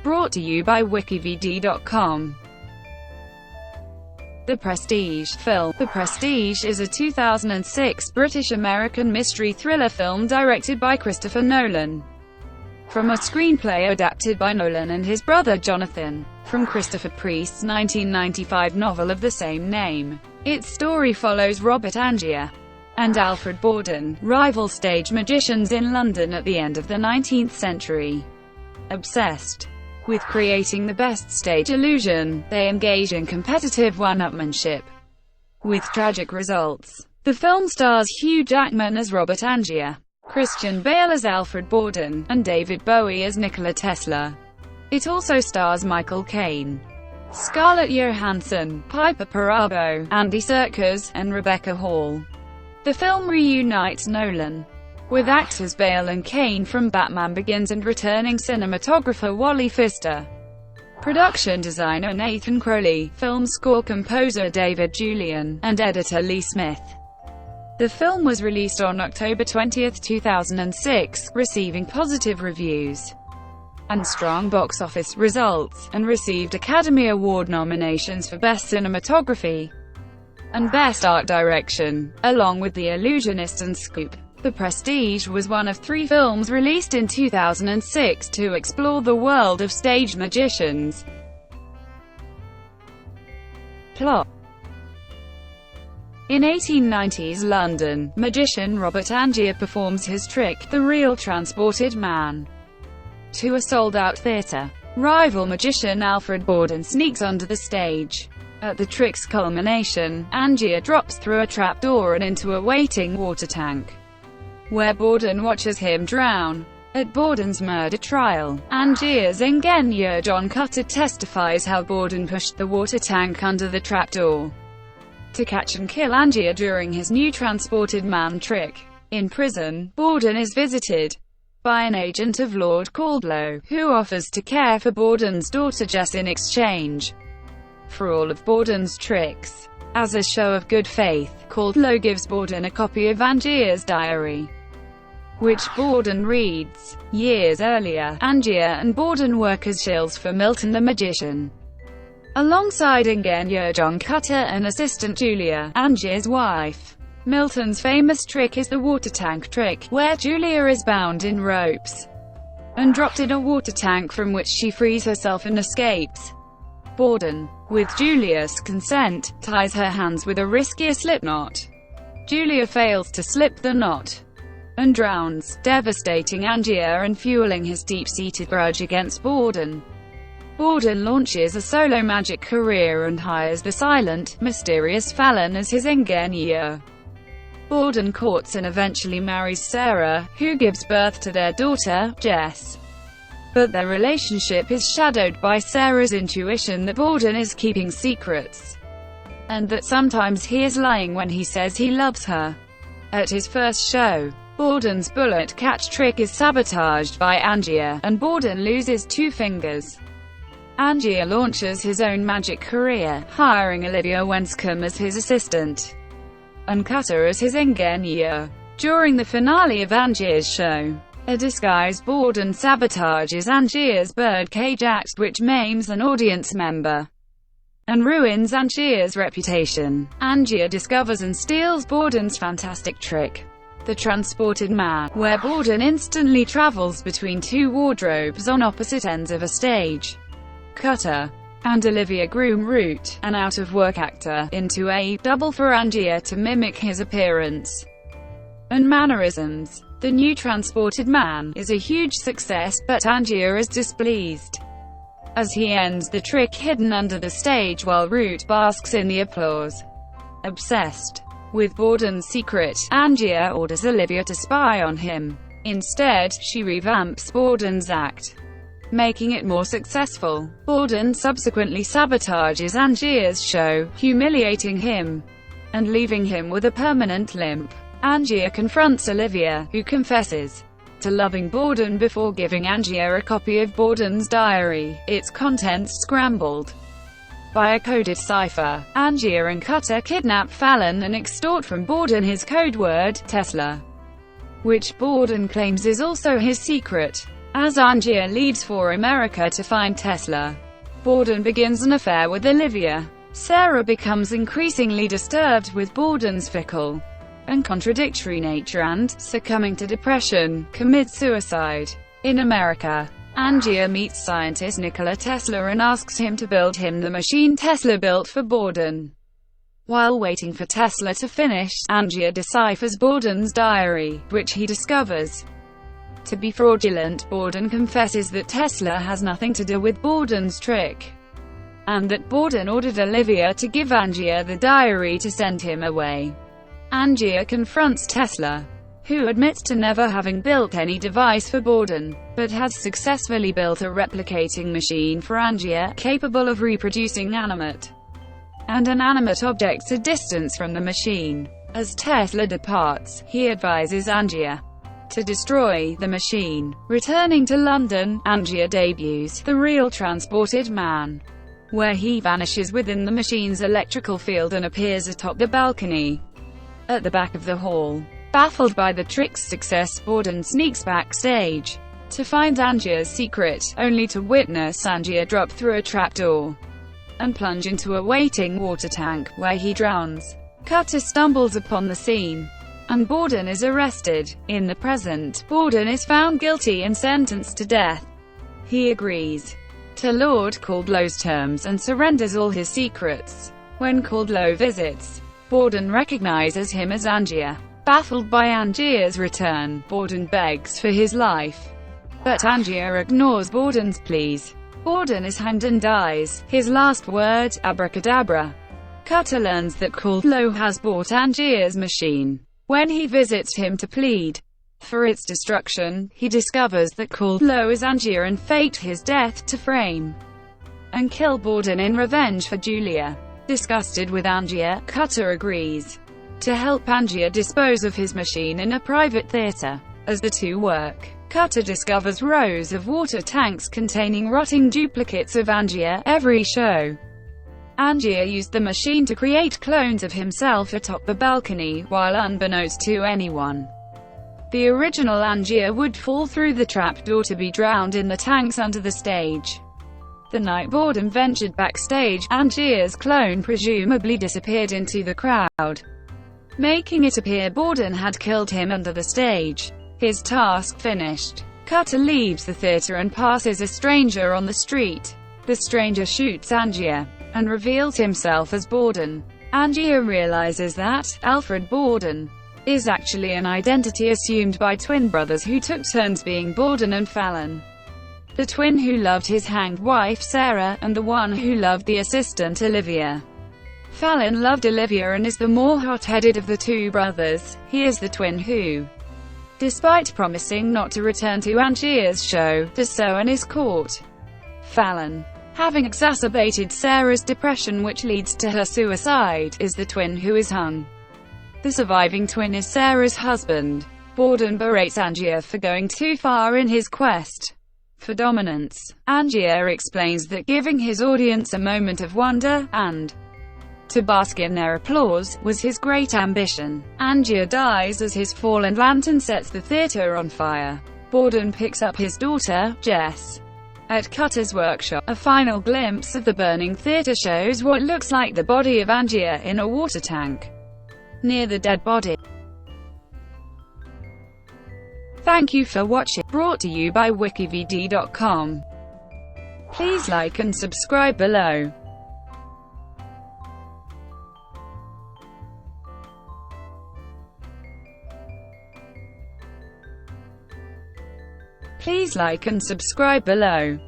Brought to you by WikiVidi.com. The Prestige film. The Prestige is a 2006 British-American mystery thriller film directed by Christopher Nolan. From a screenplay adapted by Nolan and his brother Jonathan, from Christopher Priest's 1995 novel of the same name. Its story follows Robert Angier and Alfred Borden, rival stage magicians in London at the end of the 19th century. Obsessed with creating the best stage illusion, they engage in competitive one-upmanship, with tragic results. The film stars Hugh Jackman as Robert Angier, Christian Bale as Alfred Borden, and David Bowie as Nikola Tesla. It also stars Michael Caine, Scarlett Johansson, Piper Perabo, Andy Serkis, and Rebecca Hall. The film reunites Nolan with actors Bale and Caine from Batman Begins and returning cinematographer Wally Pfister, production designer Nathan Crowley, film score composer David Julyan, and editor Lee Smith. The film was released on October 20, 2006, receiving positive reviews and strong box office results, and received Academy Award nominations for Best Cinematography and Best Art Direction, along with The Illusionist and Scoop. The Prestige was one of 3 films released in 2006 to explore the world of stage magicians. Plot. In 1890s London, magician Robert Angier performs his trick, the Real Transported Man, to a sold-out theatre. Rival magician Alfred Borden sneaks onto the stage. At the trick's culmination, Angier drops through a trapdoor and into a waiting water tank, where Borden watches him drown. At Borden's murder trial, Angier's ingenieur John Cutter testifies how Borden pushed the water tank under the trapdoor to catch and kill Angier during his new transported man trick. In prison, Borden is visited by an agent of Lord Caldlow, who offers to care for Borden's daughter Jess in exchange for all of Borden's tricks. As a show of good faith, Caldlow gives Borden a copy of Angier's diary, which Borden reads. Years earlier, Angier and Borden work as shills for Milton the magician, alongside ingenieur John Cutter and assistant Julia, Angier's wife. Milton's famous trick is the water tank trick, where Julia is bound in ropes and dropped in a water tank from which she frees herself and escapes. Borden, with Julia's consent, ties her hands with a riskier slip knot. Julia fails to slip the knot and drowns, devastating Angier and fueling his deep-seated grudge against Borden. Borden launches a solo magic career and hires the silent, mysterious Fallon as his ingenieur. Borden courts and eventually marries Sarah, who gives birth to their daughter, Jess. But their relationship is shadowed by Sarah's intuition that Borden is keeping secrets, and that sometimes he is lying when he says he loves her. At his first show, Borden's bullet catch trick is sabotaged by Angier, and Borden loses 2 fingers. Angier launches his own magic career, hiring Olivia Wenscombe as his assistant and Cutter as his ingenieur. During the finale of Angier's show, a disguised Borden sabotages Angier's birdcage act, which maims an audience member and ruins Angier's reputation. Angier discovers and steals Borden's fantastic trick, the Transported Man, where Borden instantly travels between 2 wardrobes on opposite ends of a stage. Cutter and Olivia groom Root, an out-of-work actor, into a double for Angier to mimic his appearance and mannerisms. The new Transported Man is a huge success, but Angier is displeased as he ends the trick hidden under the stage while Root basks in the applause. Obsessed with Borden's secret, Angier orders Olivia to spy on him. Instead, she revamps Borden's act, making it more successful. Borden subsequently sabotages Angier's show, humiliating him and leaving him with a permanent limp. Angier confronts Olivia, who confesses to loving Borden before giving Angier a copy of Borden's diary, its contents scrambled by a coded cipher. Angier and Cutter kidnap Fallon and extort from Borden his code word, Tesla, which Borden claims is also his secret. As Angier leaves for America to find Tesla, Borden begins an affair with Olivia. Sarah becomes increasingly disturbed with Borden's fickle and contradictory nature and, succumbing to depression, commits suicide. In America, Angier meets scientist Nikola Tesla and asks him to build him the machine Tesla built for Borden. While waiting for Tesla to finish, Angier deciphers Borden's diary, which he discovers to be fraudulent. Borden confesses that Tesla has nothing to do with Borden's trick, and that Borden ordered Olivia to give Angier the diary to send him away. Angier confronts Tesla, who admits to never having built any device for Borden, but has successfully built a replicating machine for Angier, capable of reproducing animate and inanimate objects a distance from the machine. As Tesla departs, he advises Angier to destroy the machine. Returning to London, Angier debuts The Real Transported Man, where he vanishes within the machine's electrical field and appears atop the balcony at the back of the hall. Baffled by the trick's success, Borden sneaks backstage to find Angier's secret, only to witness Angier drop through a trapdoor and plunge into a waiting water tank, where he drowns. Cutter stumbles upon the scene, and Borden is arrested. In the present, Borden is found guilty and sentenced to death. He agrees to Lord Caldlow's terms and surrenders all his secrets. When Caldlow visits, Borden recognizes him as Angier. Baffled by Angier's return, Borden begs for his life, but Angier ignores Borden's pleas. Borden is hanged and dies. His last word, abracadabra. Cutter learns that Caldlow has bought Angier's machine. When he visits him to plead for its destruction, he discovers that Caldlow is Angier and faked his death to frame and kill Borden in revenge for Julia. Disgusted with Angier, Cutter agrees to help Angier dispose of his machine in a private theater. As the two work, Cutter discovers rows of water tanks containing rotting duplicates of Angier. Every show, Angier used the machine to create clones of himself atop the balcony, while unbeknownst to anyone, the original Angier would fall through the trapdoor to be drowned in the tanks under the stage. The night Borden ventured backstage, Angier's clone presumably disappeared into the crowd, making it appear Borden had killed him under the stage. His task finished, Cutter leaves the theater and passes a stranger on the street. The stranger shoots Angier and reveals himself as Borden. Angier realizes that Alfred Borden is actually an identity assumed by twin brothers who took turns being Borden and Fallon. The twin who loved his hanged wife Sarah, and the one who loved the assistant Olivia. Fallon loved Olivia and is the more hot-headed of the two brothers. He is the twin who, despite promising not to return to Angier's show, does so and is caught. Fallon, having exacerbated Sarah's depression which leads to her suicide, is the twin who is hung. The surviving twin is Sarah's husband. Borden berates Angier for going too far in his quest for dominance. Angier explains that giving his audience a moment of wonder, and to bask in their applause, was his great ambition. Angier dies as his fallen lantern sets the theater on fire. Borden picks up his daughter, Jess, at Cutter's workshop. A final glimpse of the burning theater shows what looks like the body of Angier in a water tank near the dead body. Thank you for watching. Brought to you by WikiVidi.com. Please like and subscribe below. Please like and subscribe below.